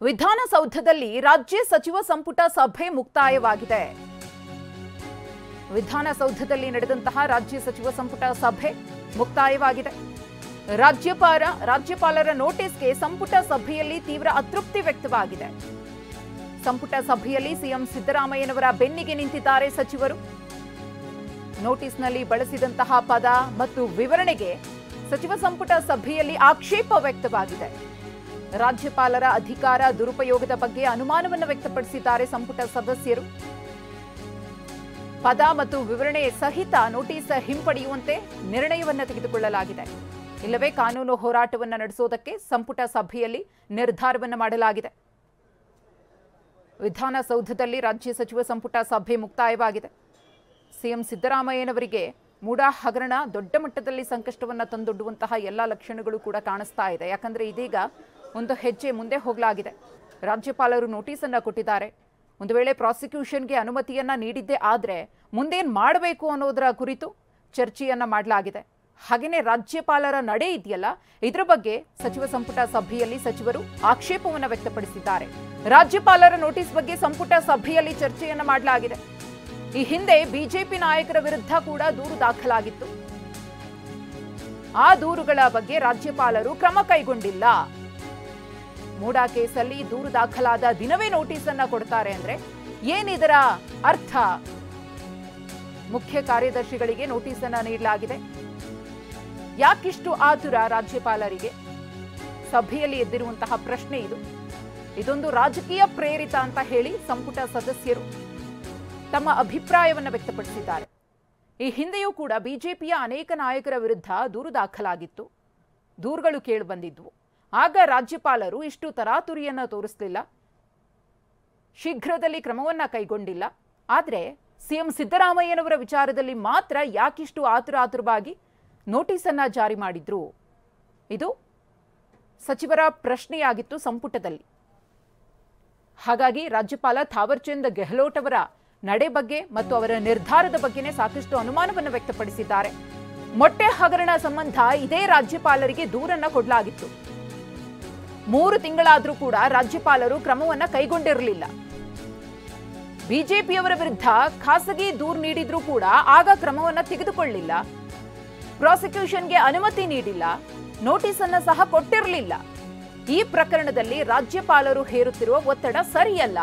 ವಿಧಾನಸೌಧದಲ್ಲಿ ರಾಜ್ಯ ಸಚಿವ ಸಂಪುಟ ಸಭೆ ಮುಕ್ತಾಯವಾಗಿದೆ. ವಿಧಾನಸೌಧದಲ್ಲಿ ನಡೆದಂತಹ ರಾಜ್ಯ ಸಚಿವ ಸಂಪುಟ ಸಭೆ ಮುಕ್ತಾಯವಾಗಿದೆ. ರಾಜ್ಯಪಾಲರ ನೋಟಿಸ್ಗೆ ಸಂಪುಟ ಸಭೆಯಲ್ಲಿ ತೀವ್ರ ಅತೃಪ್ತಿ ವ್ಯಕ್ತವಾಗಿದೆ. ಸಂಪುಟ ಸಭೆಯಲ್ಲಿ ಸಿಎಂ ಸಿದ್ದರಾಮಯ್ಯನವರ ಬೆನ್ನಿಗೆ ನಿಂತಿದ್ದಾರೆ ಸಚಿವರು. ನೋಟಿಸ್ನಲ್ಲಿ ಬಳಸಿದಂತಹ ಪದ ಮತ್ತು ವಿವರಣೆಗೆ ಸಚಿವ ಸಂಪುಟ ಸಭೆಯಲ್ಲಿ ಆಕ್ಷೇಪ ವ್ಯಕ್ತವಾಗಿದೆ. ರಾಜ್ಯಪಾಲರ ಅಧಿಕಾರ ದುರುಪಯೋಗದ ಬಗ್ಗೆ ಅನುಮಾನವನ್ನು ವ್ಯಕ್ತಪಡಿಸಿದ್ದಾರೆ ಸಂಪುಟ ಸದಸ್ಯರು. ಪದ ಮತ್ತು ವಿವರಣೆ ಸಹಿತ ನೋಟಿಸ್ ಹಿಂಪಡೆಯುವಂತೆ ನಿರ್ಣಯವನ್ನು ತೆಗೆದುಕೊಳ್ಳಲಾಗಿದೆ. ಇಲ್ಲವೇ ಕಾನೂನು ಹೋರಾಟವನ್ನು ನಡೆಸುವುದಕ್ಕೆ ಸಂಪುಟ ಸಭೆಯಲ್ಲಿ ನಿರ್ಧಾರವನ್ನು ಮಾಡಲಾಗಿದೆ. ವಿಧಾನಸೌಧದಲ್ಲಿ ರಾಜ್ಯ ಸಚಿವ ಸಂಪುಟ ಸಭೆ ಮುಕ್ತಾಯವಾಗಿದೆ. ಸಿಎಂ ಸಿದ್ದರಾಮಯ್ಯನವರಿಗೆ ಮೂಡಾ ಹಗರಣ ದೊಡ್ಡ ಮಟ್ಟದಲ್ಲಿ ಸಂಕಷ್ಟವನ್ನು ತಂದೊಡ್ಡುವಂತಹ ಎಲ್ಲ ಲಕ್ಷಣಗಳು ಕೂಡ ಕಾಣಿಸ್ತಾ ಇದೆ. ಯಾಕಂದ್ರೆ ಇದೀಗ ಒಂದು ಹೆಜ್ಜೆ ಮುಂದೆ ಹೋಗಲಾಗಿದೆ. ರಾಜ್ಯಪಾಲರು ನೋಟಿಸನ್ನು ಕೊಟ್ಟಿದ್ದಾರೆ. ಒಂದು ವೇಳೆ ಪ್ರಾಸಿಕ್ಯೂಷನ್ಗೆ ಅನುಮತಿಯನ್ನ ನೀಡಿದ್ದೇ ಆದರೆ ಮುಂದೇನು ಮಾಡಬೇಕು ಅನ್ನೋದರ ಕುರಿತು ಚರ್ಚೆಯನ್ನ ಮಾಡಲಾಗಿದೆ. ಹಾಗೆಯೇ ರಾಜ್ಯಪಾಲರ ನಡೆ ಇದೆಯಲ್ಲ, ಇದರ ಬಗ್ಗೆ ಸಚಿವ ಸಂಪುಟ ಸಭೆಯಲ್ಲಿ ಸಚಿವರು ಆಕ್ಷೇಪವನ್ನು ವ್ಯಕ್ತಪಡಿಸಿದ್ದಾರೆ. ರಾಜ್ಯಪಾಲರ ನೋಟಿಸ್ ಬಗ್ಗೆ ಸಂಪುಟ ಸಭೆಯಲ್ಲಿ ಚರ್ಚೆಯನ್ನ ಮಾಡಲಾಗಿದೆ. ಈ ಹಿಂದೆ ಬಿಜೆಪಿ ನಾಯಕರ ವಿರುದ್ಧ ಕೂಡ ದೂರು ದಾಖಲಾಗಿತ್ತು. ಆ ದೂರುಗಳ ಬಗ್ಗೆ ರಾಜ್ಯಪಾಲರು ಕ್ರಮ ಕೈಗೊಂಡಿಲ್ಲ. ಮೂಡಾ ಕೇಸಲ್ಲಿ ದೂರು ದಾಖಲಾದ ದಿನವೇ ನೋಟಿಸ್ ಅನ್ನ ಕೊಡ್ತಾರೆ ಅಂದ್ರೆ ಏನಿದರ ಅರ್ಥ? ಮುಖ್ಯ ಕಾರ್ಯದರ್ಶಿಗಳಿಗೆ ನೋಟಿಸ್ ಅನ್ನ ನೀಡಲಾಗಿದೆ. ಯಾಕಿಷ್ಟು ಆತುರ ರಾಜ್ಯಪಾಲರಿಗೆ? ಸಭೆಯಲ್ಲಿ ಎದ್ದಿರುವಂತಹ ಪ್ರಶ್ನೆ ಇದು. ಇದೊಂದು ರಾಜಕೀಯ ಪ್ರೇರಿತ ಅಂತ ಹೇಳಿ ಸಂಪುಟ ಸದಸ್ಯರು ತಮ್ಮ ಅಭಿಪ್ರಾಯವನ್ನು ವ್ಯಕ್ತಪಡಿಸಿದ್ದಾರೆ. ಈ ಹಿಂದೆಯೂ ಕೂಡ ಬಿಜೆಪಿಯ ಅನೇಕ ನಾಯಕರ ವಿರುದ್ಧ ದೂರು ದಾಖಲಾಗಿತ್ತು. ದೂರುಗಳು ಕೇಳಿ ಬಂದಿದ್ವು. ಆಗ ರಾಜ್ಯಪಾಲರು ಇಷ್ಟು ತರಾತುರಿಯನ್ನ ತೋರಿಸಲಿಲ್ಲ, ಶೀಘ್ರದಲ್ಲಿ ಕ್ರಮವನ್ನ ಕೈಗೊಂಡಿಲ್ಲ. ಆದರೆ ಸಿಎಂ ಸಿದ್ದರಾಮಯ್ಯನವರ ವಿಚಾರದಲ್ಲಿ ಮಾತ್ರ ಯಾಕಿಷ್ಟು ಆತುರವಾಗಿ ನೋಟಿಸ್ ಅನ್ನ ಜಾರಿ ಮಾಡಿದ್ರು? ಇದು ಸಚಿವರ ಪ್ರಶ್ನೆಯಾಗಿತ್ತು ಸಂಪುಟದಲ್ಲಿ. ಹಾಗಾಗಿ ರಾಜ್ಯಪಾಲ ಥಾವರ್ಚಂದ್ ಗೆಹ್ಲೋಟ್ ಅವರ ನಡೆ ಬಗ್ಗೆ ಮತ್ತು ಅವರ ನಿರ್ಧಾರದ ಬಗ್ಗೆನೇ ಸಾಕಷ್ಟು ಅನುಮಾನವನ್ನು ವ್ಯಕ್ತಪಡಿಸಿದ್ದಾರೆ. ಮೊಟ್ಟೆ ಹಗರಣ ಸಂಬಂಧ ಇದೇ ರಾಜ್ಯಪಾಲರಿಗೆ ದೂರನ್ನ ಕೊಡಲಾಗಿತ್ತು. 3 ತಿಂಗಳಾದರೂ ಕೂಡ ರಾಜ್ಯಪಾಲರು ಕ್ರಮವನ್ನ ಕೈಗೊಂಡಿರಲಿಲ್ಲ. ಬಿಜೆಪಿಯವರ ವಿರುದ್ಧ ಖಾಸಗಿ ದೂರು ನೀಡಿದ್ರೂ ಕೂಡ ಆಗ ಕ್ರಮವನ್ನ ತೆಗೆದುಕೊಳ್ಳಿಲ್ಲ. ಪ್ರಾಸಿಕ್ಯೂಷನ್ಗೆ ಅನುಮತಿ ನೀಡಿಲ್ಲ. ನೋಟಿಸ್ ಅನ್ನ ಸಹ ಕೊಟ್ಟಿರಲಿಲ್ಲ. ಈ ಪ್ರಕರಣದಲ್ಲಿ ರಾಜ್ಯಪಾಲರು ಹೇರುತ್ತಿರುವ ಒತ್ತಡ ಸರಿಯಲ್ಲ.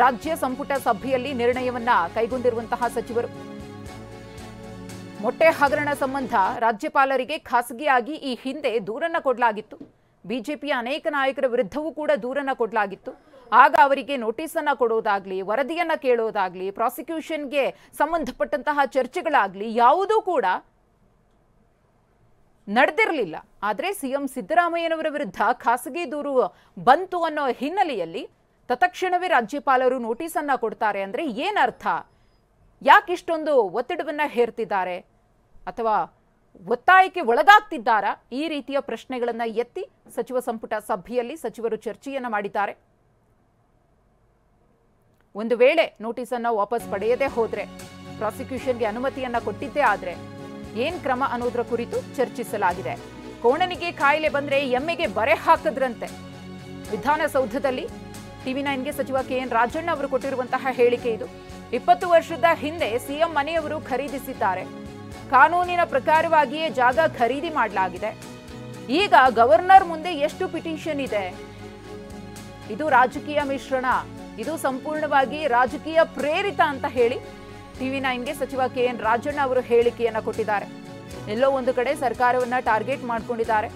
ರಾಜ್ಯ ಸಂಪುಟ ಸಭೆಯಲ್ಲಿ ನಿರ್ಣಯವನ್ನ ಕೈಗೊಂಡಿರುವಂತಹ ಸಚಿವರು ಮೊಟ್ಟೆ ಹಗರಣ ಸಂಬಂಧ ರಾಜ್ಯಪಾಲರಿಗೆ ಖಾಸಗಿಯಾಗಿ ಈ ಹಿಂದೆ ದೂರನ್ನ ಕೊಡಲಾಗಿತ್ತು. ಬಿಜೆಪಿಯ ಅನೇಕ ನಾಯಕರ ವಿರುದ್ಧವೂ ಕೂಡ ದೂರನ್ನ ಕೊಡಲಾಗಿತ್ತು. ಆಗ ಅವರಿಗೆ ನೋಟಿಸ್ ಅನ್ನ ಕೊಡೋದಾಗ್ಲಿ, ವರದಿಯನ್ನ ಕೇಳೋದಾಗ್ಲಿ, ಪ್ರಾಸಿಕ್ಯೂಷನ್ಗೆ ಸಂಬಂಧಪಟ್ಟಂತಹ ಚರ್ಚೆಗಳಾಗ್ಲಿ ಯಾವುದೂ ಕೂಡ ನಡೆದಿರಲಿಲ್ಲ. ಆದರೆ ಸಿಎಂ ಸಿದ್ದರಾಮಯ್ಯನವರ ವಿರುದ್ಧ ಖಾಸಗಿ ದೂರು ಬಂತು ಅನ್ನೋ ಹಿನ್ನೆಲೆಯಲ್ಲಿ ತತ್ಕ್ಷಣವೇ ರಾಜ್ಯಪಾಲರು ನೋಟಿಸ್ ಅನ್ನ ಕೊಡ್ತಾರೆ ಅಂದ್ರೆ ಏನರ್ಥ? ಯಾಕಿಷ್ಟೊಂದು ಒತ್ತಡವನ್ನ ಹೇರ್ತಿದ್ದಾರೆ ಅಥವಾ ಒತ್ತಾಯಕ್ಕೆ ಒಳಗಾಗ್ತಿದ್ದಾರಾ? ಈ ರೀತಿಯ ಪ್ರಶ್ನೆಗಳನ್ನ ಎತ್ತಿ ಸಚಿವ ಸಂಪುಟ ಸಭೆಯಲ್ಲಿ ಸಚಿವರು ಚರ್ಚೆಯನ್ನ ಮಾಡಿದ್ದಾರೆ. ಒಂದು ವೇಳೆ ನೋಟಿಸ್ ಅನ್ನ ವಾಪಸ್ ಪಡೆಯದೇ ಹೋದ್ರೆ, ಪ್ರಾಸಿಕ್ಯೂಷನ್ಗೆ ಅನುಮತಿಯನ್ನ ಕೊಟ್ಟಿದ್ದೇ ಆದ್ರೆ ಏನ್ ಕ್ರಮ ಅನ್ನೋದ್ರ ಕುರಿತು ಚರ್ಚಿಸಲಾಗಿದೆ. ಕೋಣನಿಗೆ ಕಾಯಿಲೆ ಬಂದ್ರೆ ಎಮ್ಮೆಗೆ ಬರೆ ಹಾಕದ್ರಂತೆ. ವಿಧಾನಸೌಧದಲ್ಲಿ TV9ಗೆ ಸಚಿವ KN ರಾಜಣ್ಣ ಅವರು ಕೊಟ್ಟಿರುವಂತಹ ಹೇಳಿಕೆ ಇದು. 20 ವರ್ಷದ ಹಿಂದೆ ಸಿಎಂ ಮನೆಯವರು ಖರೀದಿಸಿದ್ದಾರೆ. ಕಾನೂನಿನ ಪ್ರಕಾರವಾಗಿಯೇ ಜಾಗ ಖರೀದಿ ಮಾಡಲಾಗಿದೆ. ಈಗ ಗವರ್ನರ್ ಮುಂದೆ ಎಷ್ಟು ಪಿಟಿಷನ್ ಇದೆ? ಇದು ರಾಜಕೀಯ ಮಿಶ್ರಣ, ಇದು ಸಂಪೂರ್ಣವಾಗಿ ರಾಜಕೀಯ ಪ್ರೇರಿತ ಅಂತ ಹೇಳಿ TV9ಗೆ ಸಚಿವ KN ರಾಜಣ್ಣ ಅವರು ಹೇಳಿಕೆಯನ್ನ ಕೊಟ್ಟಿದ್ದಾರೆ. ಎಲ್ಲೋ ಒಂದು ಕಡೆ ಸರ್ಕಾರವನ್ನ ಟಾರ್ಗೆಟ್ ಮಾಡ್ಕೊಂಡಿದ್ದಾರೆ.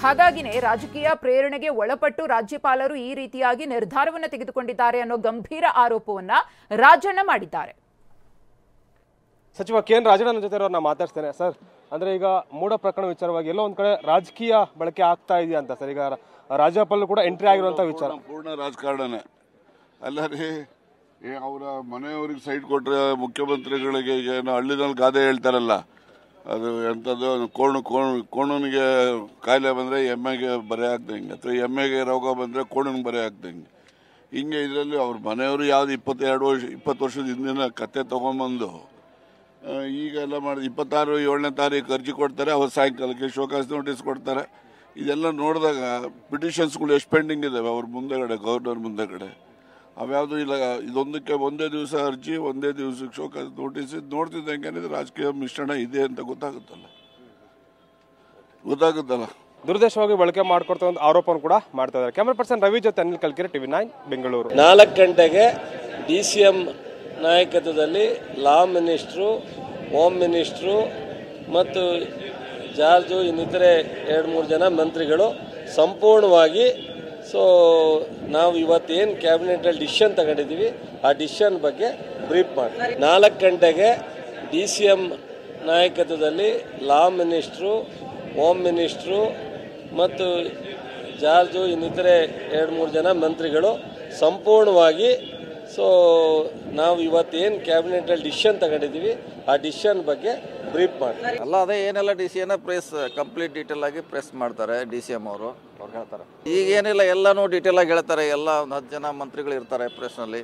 ಹಾಗಾಗಿನೇ ರಾಜಕೀಯ ಪ್ರೇರಣೆಗೆ ಒಳಪಟ್ಟು ರಾಜ್ಯಪಾಲರು ಈ ರೀತಿಯಾಗಿ ನಿರ್ಧಾರವನ್ನು ತೆಗೆದುಕೊಂಡಿದ್ದಾರೆ ಅನ್ನೋ ಗಂಭೀರ ಆರೋಪವನ್ನ ರಾಜಣ್ಣ ಮಾಡಿದ್ದಾರೆ. ಸಚಿವ KN ರಾಜಣ್ಣ ಜೊತೆ ಅವ್ರನ್ನ ಮಾತಾಡ್ತೇನೆ. ಸರ್, ಅಂದ್ರೆ ಈಗ ಮೂಡ ಪ್ರಕರಣ ವಿಚಾರವಾಗಿ ಎಲ್ಲೋ ಒಂದ್ ಕಡೆ ರಾಜಕೀಯ ಬಳಕೆ ಆಗ್ತಾ ಇದೆಯಾ ಅಂತ ಸರ್? ಈಗ ರಾಜ್ಯಪಾಲರು ಕೂಡ ಎಂಟ್ರಿ ಆಗಿರುವಂತ ವಿಚಾರ ಪೂರ್ಣ ರಾಜಕಾರಣನೇ ಅಲ್ಲ ರೀ. ಅವರ ಮನೆಯವ್ರಿಗೆ ಸೈಟ್ ಕೊಟ್ರೆ ಮುಖ್ಯಮಂತ್ರಿಗಳಿಗೆ ಈಗ ಹಳ್ಳಿನಲ್ಲಿ ಗಾದೆ ಹೇಳ್ತಾರಲ್ಲ, ಅದು ಎಂಥದ್ದು ಕೋಣನಿಗೆ ಕಾಯಿಲೆ ಬಂದರೆ ಎಮ್ಮೆಗೆ ಬರೆ ಹಾಕ್ದಂಗೆ, ಅಥವಾ ಎಮ್ಮೆಗೆ ರೋಗ ಬಂದರೆ ಕೋಣನಿಗೆ ಬರೆ ಹಾಕ್ದಂಗೆ. ಹಿಂಗೆ ಇದರಲ್ಲಿ ಅವ್ರ ಮನೆಯವರು ಯಾವ್ದು 20 ವರ್ಷದ ಹಿಂದಿನ ಕತೆ ತೊಗೊಂಬಂದು ಈಗೆಲ್ಲ ಮಾಡಿ 26 7ನೇ ತಾರೀಕು ಅರ್ಜಿ ಕೊಡ್ತಾರೆ. ಅವತ್ತು ಸಾಯಂಕಾಲಕ್ಕೆ ಶೋಕಾಸ್ ನೋಟಿಸ್ ಕೊಡ್ತಾರೆ. ಇದೆಲ್ಲ ನೋಡಿದಾಗ ಪಿಟಿಷನ್ಸ್ಗಳು ಎಷ್ಟು ಪೆಂಡಿಂಗ್ ಇದ್ದಾವೆ ಅವ್ರ ಮುಂದೆಗಡೆ, ಗವರ್ನರ್ ಮುಂದೆಗಡೆ. ಅವ್ಯಾವುದು ಇಲ್ಲ. ಇದೊಂದಕ್ಕೆ ಒಂದೇ ದಿವಸ ಅರ್ಜಿ, ಒಂದೇ ದಿವಸಕ್ಕೆ ಶೋಕಾಸ್ ನೋಟಿಸ್. ನೋಡ್ತಿದ್ದಂಗೆ ರಾಜಕೀಯ ಮಿಶ್ರಣ ಇದೆ ಅಂತ ಗೊತ್ತಾಗುತ್ತಲ್ಲ. ದುರುದ್ದೇಶವಾಗಿ ಬಳಕೆ ಮಾಡ್ಕೊಡ್ತಾ ಒಂದು ಆರೋಪವನ್ನು ಕೂಡ ಮಾಡ್ತಾ ಇದ್ದಾರೆ. ಕ್ಯಾಮರಾ ಪರ್ಸನ್ ರವಿ ಜೊತೆ ಅನಿಲ್ ಕಲ್ಕೆರೆ, TV9 ಬೆಂಗಳೂರು. 4 ಗಂಟೆಗೆ DCM ನಾಯಕತ್ವದಲ್ಲಿ ಲಾ ಮಿನಿಸ್ಟ್ರು, ಹೋಮ್ ಮಿನಿಸ್ಟ್ರು ಮತ್ತು ಜಾರ್ಜು ಇನ್ನಿತರೆ 2-3 ಜನ ಮಂತ್ರಿಗಳು ಸಂಪೂರ್ಣವಾಗಿ ನಾವು ಇವತ್ತೇನು ಕ್ಯಾಬಿನೆಟಲ್ಲಿ ಡಿಸಿಷನ್ ತಗೊಂಡಿದ್ದೀವಿ ಆ ಡಿಸಿಷನ್ ಬಗ್ಗೆ ಬ್ರೀಫ್ ಮಾಡಿ 4 ಗಂಟೆಗೆ DCM ನಾಯಕತ್ವದಲ್ಲಿ ಲಾ ಮಿನಿಸ್ಟ್ರು, ಹೋಮ್ ಮಿನಿಸ್ಟ್ರು ಮತ್ತು ಜಾರ್ಜು ಇನ್ನಿತರೆ 2-3 ಜನ ಮಂತ್ರಿಗಳು ಸಂಪೂರ್ಣವಾಗಿ ನಾವು ಇವತ್ತೇನು ಕ್ಯಾಬಿನೆಟಲ್ಲಿ ಡಿಸಿಷನ್ ತಗೊಂಡಿದ್ದೀವಿ ಆ ಡಿಸಿಷನ್ ಬಗ್ಗೆ ಬ್ರೀಫ್ ಮಾಡಿ ಅಲ್ಲ ಅದೇ ಏನೆಲ್ಲ ಡಿಸಿಷನ್ ಪ್ರೆಸ್ ಕಂಪ್ಲೀಟ್ ಡೀಟೇಲ್ ಆಗಿ ಪ್ರೆಸ್ ಮಾಡ್ತಾರೆ. DCM ಅವರು ಹೇಳ್ತಾರೆ. ಈಗ ಏನಿಲ್ಲ, ಎಲ್ಲನೂ ಡೀಟೇಲ್ ಆಗಿ ಹೇಳ್ತಾರೆ. ಎಲ್ಲ ಒಂದು 10 ಜನ ಮಂತ್ರಿಗಳು ಇರ್ತಾರೆ ಪ್ರೆಸ್ನಲ್ಲಿ,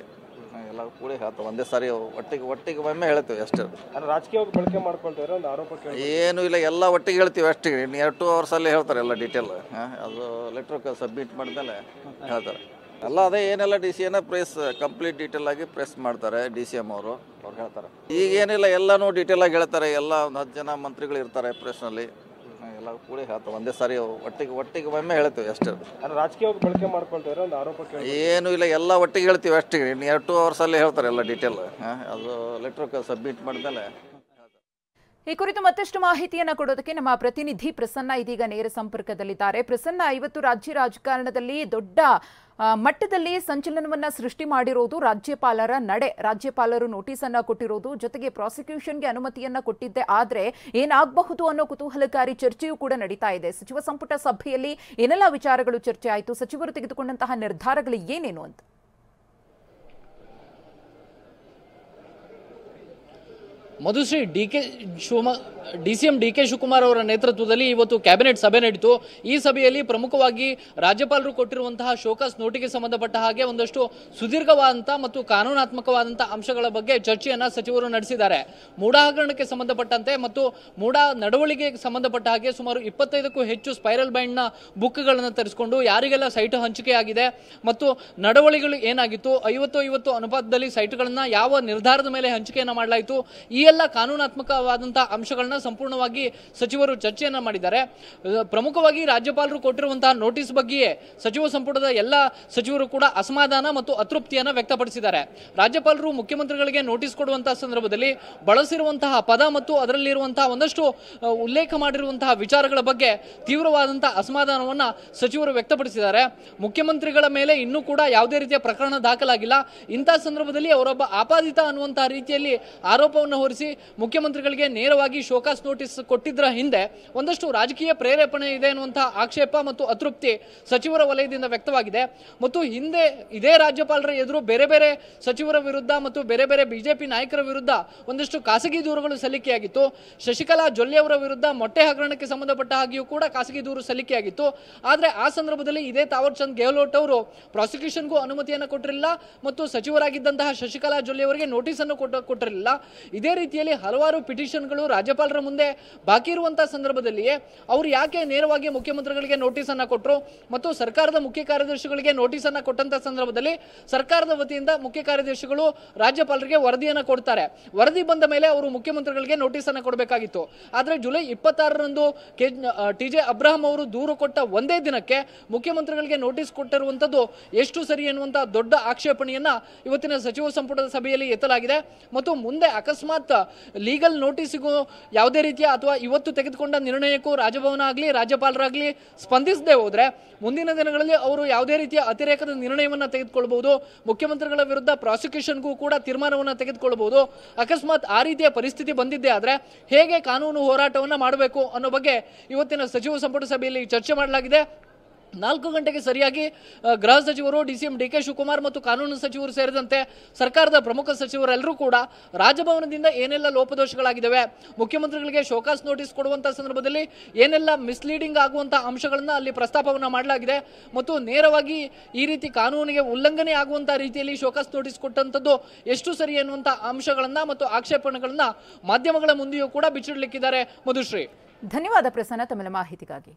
ಎಲ್ಲ ಕೂಡಿ ಹೇಳ್ತಾರೆ ಒಂದೇ ಸಾರಿ ಒಟ್ಟಿಗೆ ಒಮ್ಮೆ ಹೇಳ್ತೀವಿ ಅಷ್ಟೇ. ರಾಜಕೀಯವಾಗಿ ಬಳಕೆ ಮಾಡ್ಕೊಳ್ತಾರೆ ಒಂದು ಆರೋಪ. ಏನು ಇಲ್ಲ, ಎಲ್ಲ ಒಟ್ಟಿಗೆ ಹೇಳ್ತೀವಿ ಅಷ್ಟೇ. 2 ಅವರ್ಸಲ್ಲಿ ಹೇಳ್ತಾರೆ ಎಲ್ಲ ಡೀಟೇಲ್. ಅದು ಲೆಟ್ರ್ ಸಬ್ಮಿಟ್ ಮಾಡಿದ್ಮೇಲೆ ಹೇಳ್ತಾರೆ. ಅಲ್ಲ ಅದೇ ಏನೆಲ್ಲ ಡಿಸಿಷನ್ ಪ್ರೆಸ್ ಕಂಪ್ಲೀಟ್ ಡೀಟೇಲ್ ಆಗಿ ಪ್ರೆಸ್ ಮಾಡ್ತಾರೆ. DCM ಅವರು ಹೇಳ್ತಾರೆ. ಈಗ ಏನಿಲ್ಲ, ಎಲ್ಲನೂ ಡೀಟೇಲ್ ಆಗಿ ಹೇಳ್ತಾರೆ. ಎಲ್ಲ ಒಂದು 10 ಜನ ಮಂತ್ರಿಗಳು ಇರ್ತಾರೆ ಪ್ರೆಸ್ನಲ್ಲಿ, ಎಲ್ಲ ಕೂಡಿ ಹೇಳ್ತಾರೆ ಒಂದೇ ಸಾರಿ ಒಟ್ಟಿಗೆ ಒಮ್ಮೆ ಹೇಳ್ತೀವಿ ಅಷ್ಟೇ. ರಾಜಕೀಯವಾಗಿ ಬಳಕೆ ಮಾಡ್ಕೊಳ್ತಾರೆ ಒಂದು ಆರೋಪ. ಏನು ಇಲ್ಲ, ಎಲ್ಲ ಒಟ್ಟಿಗೆ ಹೇಳ್ತೀವಿ ಅಷ್ಟೇ. 2 ಅವರ್ಸಲ್ಲಿ ಹೇಳ್ತಾರೆ ಎಲ್ಲ ಡೀಟೇಲ್. ಅದು ಲೆಟ್ರ್ ಸಬ್ಮಿಟ್ ಮಾಡಿದ್ಮೇಲೆ. ಈ ಕುರಿತು ಮತ್ತಷ್ಟು ಮಾಹಿತಿಯನ್ನು ಕೊಡೋದಕ್ಕೆ ನಮ್ಮ ಪ್ರತಿನಿಧಿ ಪ್ರಸನ್ನ ಇದೀಗ ನೇರ ಸಂಪರ್ಕದಲ್ಲಿದ್ದಾರೆ. ಪ್ರಸನ್ನ, ಇವತ್ತು ರಾಜ್ಯ ರಾಜಕಾರಣದಲ್ಲಿ ದೊಡ್ಡ ಮಟ್ಟದಲ್ಲಿ ಸಂಚಲನವನ್ನ ಸೃಷ್ಟಿ ಮಾಡಿರೋದು ರಾಜ್ಯಪಾಲರ ನಡೆ. ರಾಜ್ಯಪಾಲರು ನೋಟಿಸ್ ಅನ್ನ ಕೊಟ್ಟಿರೋದು, ಜೊತೆಗೆ ಪ್ರಾಸಿಕ್ಯೂಷನ್ಗೆ ಅನುಮತಿಯನ್ನ ಕೊಟ್ಟಿದ್ದೆ. ಆದ್ರೆ ಏನಾಗಬಹುದು ಅನ್ನೋ ಕುತೂಹಲಕಾರಿ ಚರ್ಚೆಯೂ ಕೂಡ ನಡೀತಾ ಇದೆ. ಸಚಿವ ಸಂಪುಟ ಸಭೆಯಲ್ಲಿ ಏನೆಲ್ಲ ವಿಚಾರಗಳು ಚರ್ಚೆ ಆಯಿತು, ಸಚಿವರು ತೆಗೆದುಕೊಂಡಂತಹ ನಿರ್ಧಾರಗಳು ಏನೇನು ಅಂತ? ಮಧುಶ್ರೀ, DCM DK ಶಿವಕುಮಾರ್ ಅವರ ನೇತೃತ್ವದಲ್ಲಿ ಇವತ್ತು ಕ್ಯಾಬಿನೆಟ್ ಸಭೆ ನಡೆಯಿತು. ಈ ಸಭೆಯಲ್ಲಿ ಪ್ರಮುಖವಾಗಿ ರಾಜ್ಯಪಾಲರು ಕೊಟ್ಟಿರುವಂತಹ ಶೋಕಾಸ್ ನೋಟಿಗೆ ಸಂಬಂಧಪಟ್ಟ ಹಾಗೆ ಒಂದಷ್ಟು ಸುದೀರ್ಘವಾದಂತಹ ಮತ್ತು ಕಾನೂನಾತ್ಮಕವಾದಂತಹ ಅಂಶಗಳ ಬಗ್ಗೆ ಚರ್ಚೆಯನ್ನ ಸಚಿವರು ನಡೆಸಿದ್ದಾರೆ. ಮೂಡಾ ಹಗರಣಕ್ಕೆ ಸಂಬಂಧಪಟ್ಟಂತೆ ಮತ್ತು ಮೂಡಾ ನಡವಳಿಕೆಗೆ ಸಂಬಂಧಪಟ್ಟ ಹಾಗೆ ಸುಮಾರು 25ಕ್ಕೂ ಹೆಚ್ಚು ಸ್ಪೈರಲ್ ಬೈಂಡ್ನ ಬುಕ್ಗಳನ್ನು ತರಿಸಿಕೊಂಡು ಯಾರಿಗೆಲ್ಲ ಸೈಟ್ ಹಂಚಿಕೆ ಆಗಿದೆ ಮತ್ತು ನಡವಳಿಕೆಗಳು ಏನಾಗಿತ್ತು, 50-50 ಅನುಪಾತದಲ್ಲಿ ಸೈಟ್ಗಳನ್ನ ಯಾವ ನಿರ್ಧಾರದ ಮೇಲೆ ಹಂಚಿಕೆಯನ್ನ ಮಾಡಲಾಯಿತು, ಈ ಎಲ್ಲ ಕಾನೂನಾತ್ಮಕವಾದಂತಹ ಅಂಶಗಳನ್ನ ಸಂಪೂರ್ಣವಾಗಿ ಸಚಿವರು ಚರ್ಚೆಯನ್ನ ಮಾಡಿದ್ದಾರೆ. ಪ್ರಮುಖವಾಗಿ ರಾಜ್ಯಪಾಲರು ಕೊಟ್ಟಿರುವಂತಹ ನೋಟಿಸ್ ಬಗ್ಗೆಯೇ ಸಚಿವ ಸಂಪುಟದ ಎಲ್ಲ ಸಚಿವರು ಕೂಡ ಅಸಮಾಧಾನ ಮತ್ತು ಅತೃಪ್ತಿಯನ್ನ ವ್ಯಕ್ತಪಡಿಸಿದ್ದಾರೆ. ರಾಜ್ಯಪಾಲರು ಮುಖ್ಯಮಂತ್ರಿಗಳಿಗೆ ನೋಟಿಸ್ ಕೊಡುವಂತಹ ಸಂದರ್ಭದಲ್ಲಿ ಬಳಸಿರುವಂತಹ ಪದ ಮತ್ತು ಅದರಲ್ಲಿರುವಂತಹ ಒಂದಷ್ಟು ಉಲ್ಲೇಖ ಮಾಡಿರುವಂತಹ ವಿಚಾರಗಳ ಬಗ್ಗೆ ತೀವ್ರವಾದಂತಹ ಅಸಮಾಧಾನವನ್ನ ಸಚಿವರು ವ್ಯಕ್ತಪಡಿಸಿದ್ದಾರೆ. ಮುಖ್ಯಮಂತ್ರಿಗಳ ಮೇಲೆ ಇನ್ನೂ ಕೂಡ ಯಾವುದೇ ರೀತಿಯ ಪ್ರಕರಣ ದಾಖಲಾಗಿಲ್ಲ. ಇಂತಹ ಸಂದರ್ಭದಲ್ಲಿ ಅವರೊಬ್ಬ ಆಪಾದಿತ ಅನ್ನುವಂತಹ ರೀತಿಯಲ್ಲಿ ಆರೋಪವನ್ನು ಹೊರಿಸಿ ಮುಖ್ಯಮಂತ್ರಿಗಳಿಗೆ ನೇರವಾಗಿ ಶೋಕಾಸ್ ನೋಟಿಸ್ ಕೊಟ್ಟಿದ್ದರ ಹಿಂದೆ ಒಂದಷ್ಟು ರಾಜಕೀಯ ಪ್ರೇರೇಪಣೆ ಇದೆ ಅನ್ನುವಂತಹ ಆಕ್ಷೇಪ ಮತ್ತು ಅತೃಪ್ತಿ ಸಚಿವರ ವಲಯದಿಂದ ವ್ಯಕ್ತವಾಗಿದೆ. ಮತ್ತು ಹಿಂದೆ ಇದೇ ರಾಜ್ಯಪಾಲರ ಎದುರು ಬೇರೆ ಬೇರೆ ಸಚಿವರ ವಿರುದ್ಧ ಮತ್ತು ಬೇರೆ ಬೇರೆ ಬಿಜೆಪಿ ನಾಯಕರ ವಿರುದ್ಧ ಒಂದಷ್ಟು ಖಾಸಗಿ ದೂರುಗಳು ಸಲ್ಲಿಕೆಯಾಗಿತ್ತು. ಶಶಿಕಲಾ ಜೊಲ್ಲೆ ಅವರ ವಿರುದ್ಧ ಮೊಟ್ಟೆ ಹಗರಣಕ್ಕೆ ಸಂಬಂಧಪಟ್ಟ ಹಾಗೆಯೂ ಕೂಡ ಖಾಸಗಿ ದೂರು ಸಲ್ಲಿಕೆಯಾಗಿತ್ತು. ಆದರೆ ಆ ಸಂದರ್ಭದಲ್ಲಿ ಇದೇ ತಾವರ್ ಚಂದ್ ಗೆಹ್ಲೋಟ್ ಅವರು ಪ್ರಾಸಿಕ್ಯೂಷನ್ಗೂ ಅನುಮತಿಯನ್ನು ಕೊಟ್ಟಿರಲಿಲ್ಲ ಮತ್ತು ಸಚಿವರಾಗಿದ್ದಂತಹ ಶಶಿಕಲಾ ಜೊಲ್ಲೆ ಅವರಿಗೆ ನೋಟಿಸ್ ಅನ್ನು ಕೊಟ್ಟಿರಲಿಲ್ಲ. ಇದೇ ರೀತಿಯಲ್ಲಿ ಹಲವಾರು ಪಿಟಿಷನ್ಗಳು ರಾಜ್ಯಪಾಲರ ಮುಂದೆ ಬಾಕಿ ಇರುವಂತಹ ಸಂದರ್ಭದಲ್ಲಿಯೇ ಅವರು ಯಾಕೆ ನೇರವಾಗಿ ಮುಖ್ಯಮಂತ್ರಿಗಳಿಗೆ ನೋಟಿಸ್ ಅನ್ನ ಕೊಟ್ಟರು ಮತ್ತು ಸರ್ಕಾರದ ಮುಖ್ಯ ಕಾರ್ಯದರ್ಶಿಗಳಿಗೆ ನೋಟಿಸ್ ಅನ್ನ ಕೊಟ್ಟಂತ ಸಂದರ್ಭದಲ್ಲಿ ಸರ್ಕಾರದ ವತಿಯಿಂದ ಮುಖ್ಯ ಕಾರ್ಯದರ್ಶಿಗಳು ರಾಜ್ಯಪಾಲರಿಗೆ ವರದಿಯನ್ನು ಕೊಡ್ತಾರೆ. ವರದಿ ಬಂದ ಮೇಲೆ ಅವರು ಮುಖ್ಯಮಂತ್ರಿಗಳಿಗೆ ನೋಟಿಸ್ ಅನ್ನು ಕೊಡಬೇಕಾಗಿತ್ತು. ಆದರೆ ಜುಲೈ 26ರಂದು TJ ಅಬ್ರಹಾಂ ಅವರು ದೂರು ಕೊಟ್ಟ ಒಂದೇ ದಿನಕ್ಕೆ ಮುಖ್ಯಮಂತ್ರಿಗಳಿಗೆ ನೋಟಿಸ್ ಕೊಟ್ಟಿರುವಂತದ್ದು ಎಷ್ಟು ಸರಿ ಎನ್ನುವಂತಹ ದೊಡ್ಡ ಆಕ್ಷೇಪಣೆಯನ್ನ ಇವತ್ತಿನ ಸಚಿವ ಸಂಪುಟದ ಸಭೆಯಲ್ಲಿ ಎತ್ತಲಾಗಿದೆ. ಮತ್ತು ಮುಂದೆ ಅಕಸ್ಮಾತ್ ಲೀಗಲ್ ನೋಟಿಸ್ಗೂ ಯಾವುದೇ ರೀತಿಯ ಅಥವಾ ಇವತ್ತು ತೆಗೆದುಕೊಂಡ ನಿರ್ಣಯಕ್ಕೂ ರಾಜಭವನ ಆಗಲಿ ರಾಜ್ಯಪಾಲರಾಗಲಿ ಸ್ಪಂದಿಸದೆ ಹೋದ್ರೆ ಮುಂದಿನ ದಿನಗಳಲ್ಲಿ ಅವರು ಯಾವುದೇ ರೀತಿಯ ಅತಿರೇಕದ ನಿರ್ಣಯವನ್ನು ತೆಗೆದುಕೊಳ್ಳಬಹುದು. ಮುಖ್ಯಮಂತ್ರಿಗಳ ವಿರುದ್ಧ ಪ್ರಾಸಿಕ್ಯೂಷನ್ಗೂ ಕೂಡ ತೀರ್ಮಾನವನ್ನು ತೆಗೆದುಕೊಳ್ಳಬಹುದು. ಅಕಸ್ಮಾತ್ ಆ ರೀತಿಯ ಪರಿಸ್ಥಿತಿ ಬಂದಿದ್ದೇ ಆದರೆ ಹೇಗೆ ಕಾನೂನು ಹೋರಾಟವನ್ನು ಮಾಡಬೇಕು ಅನ್ನೋ ಬಗ್ಗೆ ಇವತ್ತಿನ ಸಚಿವ ಸಂಪುಟ ಸಭೆಯಲ್ಲಿ ಚರ್ಚೆ ಮಾಡಲಾಗಿದೆ. 4 ಗಂಟೆಗೆ ಸರಿಯಾಗಿ ಗೃಹ ಸಚಿವರು DCM DK ಶಿವಕುಮಾರ್ ಮತ್ತು ಕಾನೂನು ಸಚಿವರು ಸೇರಿದಂತೆ ಸರ್ಕಾರದ ಪ್ರಮುಖ ಸಚಿವರೆಲ್ಲರೂ ಕೂಡ ರಾಜಭವನದಿಂದ ಏನೆಲ್ಲ ಲೋಪದೋಷಗಳಾಗಿದ್ದಾವೆ, ಮುಖ್ಯಮಂತ್ರಿಗಳಿಗೆ ಶೋಕಾಸ್ ನೋಟಿಸ್ ಕೊಡುವಂತಹ ಸಂದರ್ಭದಲ್ಲಿ ಏನೆಲ್ಲ ಮಿಸ್ಲೀಡಿಂಗ್ ಆಗುವಂತಹ ಅಂಶಗಳನ್ನ ಅಲ್ಲಿ ಪ್ರಸ್ತಾಪವನ್ನು ಮಾಡಲಾಗಿದೆ ಮತ್ತು ನೇರವಾಗಿ ಈ ರೀತಿ ಕಾನೂನಿಗೆ ಉಲ್ಲಂಘನೆ ಆಗುವಂತಹ ರೀತಿಯಲ್ಲಿ ಶೋಕಾಸ್ ನೋಟಿಸ್ ಕೊಟ್ಟಂತದ್ದು ಎಷ್ಟು ಸರಿ ಎನ್ನುವಂತಹ ಅಂಶಗಳನ್ನ ಮತ್ತು ಆಕ್ಷೇಪಣೆಗಳನ್ನ ಮಾಧ್ಯಮಗಳ ಮುಂದೆಯೂ ಕೂಡ ಬಿಚ್ಚಿಡಲಿಕ್ಕಿದ್ದಾರೆ. ಮಧುಶ್ರೀ, ಧನ್ಯವಾದ ಪ್ರಸನ್ನ ತಮ್ಮ ಮಾಹಿತಿಗಾಗಿ.